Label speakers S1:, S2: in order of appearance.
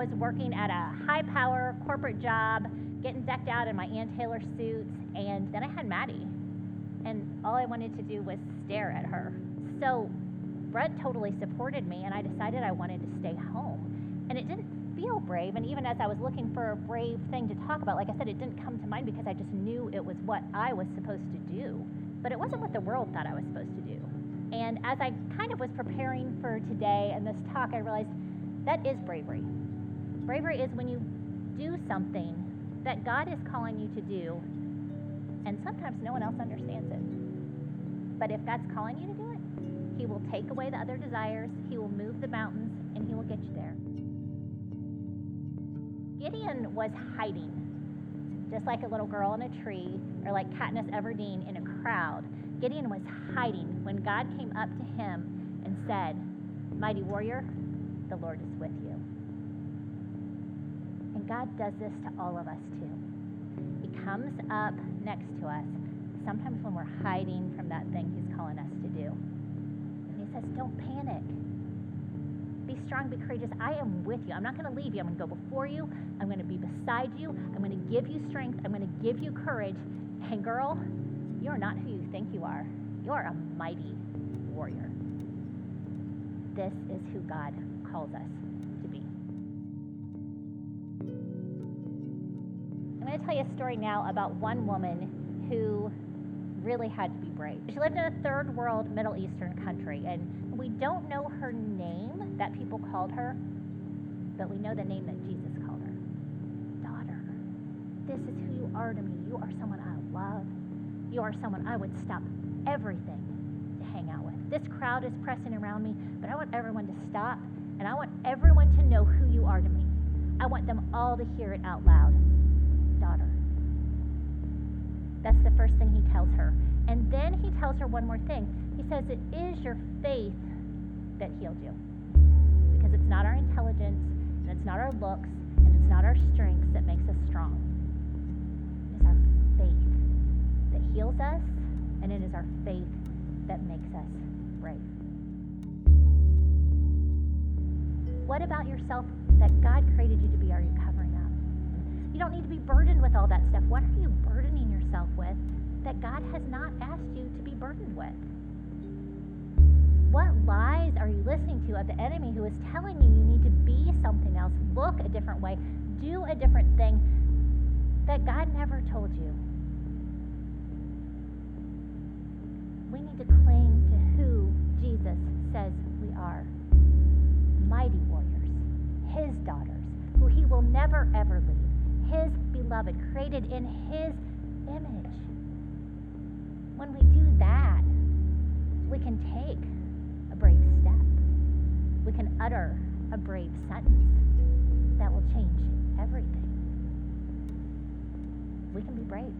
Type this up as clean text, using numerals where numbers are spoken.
S1: was working at a high-power corporate job, getting decked out in my Ann Taylor suit, and then I had Maddie, and all I wanted to do was stare at her. So Brett totally supported me, and I decided I wanted to stay home. And it didn't feel brave, and even as I was looking for a brave thing to talk about, like I said, it didn't come to mind because I just knew it was what I was supposed to do. But it wasn't what the world thought I was supposed to do. And as I kind of was preparing for today and this talk, I realized that is bravery. Bravery is when you do something that God is calling you to do, and sometimes no one else understands it. But if God's calling you to do it, He will take away the other desires, He will move the mountains, and He will get you there. Gideon was hiding, just like a little girl in a tree, or like Katniss Everdeen in a crowd. Gideon was hiding when God came up to him and said, "Mighty warrior, the Lord is with you." And God does this to all of us too. He comes up next to us, sometimes when we're hiding from that thing He's calling us to do. And He says, "Don't panic. Be strong, be courageous. I am with you. I'm not going to leave you. I'm going to go before you. I'm going to be beside you. I'm going to give you strength. I'm going to give you courage. And girl, you are not who you think you are. You are a mighty warrior." This is who God calls us to be. I'm going to tell you a story now about one woman who really had to be brave. She lived in a third world Middle Eastern country, and we don't know her name that people called her, but we know the name that Jesus called her. Daughter, this is who you are to me. You are someone I love. You are someone I would stop everything to hang out with. This crowd is pressing around me, but I want everyone to stop, and I want everyone to know who you are to me. I want them all to hear it out loud. Daughter. That's the first thing He tells her. And then He tells her one more thing. He says, it is your faith that healed you. Because it's not our intelligence, and it's not our looks, and it's not our strengths that makes us strong. It is our faith that heals us, and it is our faith that makes us brave. What about yourself that God created you to be are you covering up? You don't need to be burdened with all that stuff. What are you burdening yourself with that God has not asked you to be burdened with? What lies are you listening to of the enemy who is telling you you need to be something else, look a different way, do a different thing that God never told you? We need to cling to who Jesus says we are. Mighty warriors, His daughters, who He will never ever leave. His beloved, created in His image. When we do that, we can take a brave step. We can utter a brave sentence that will change everything. We can be brave.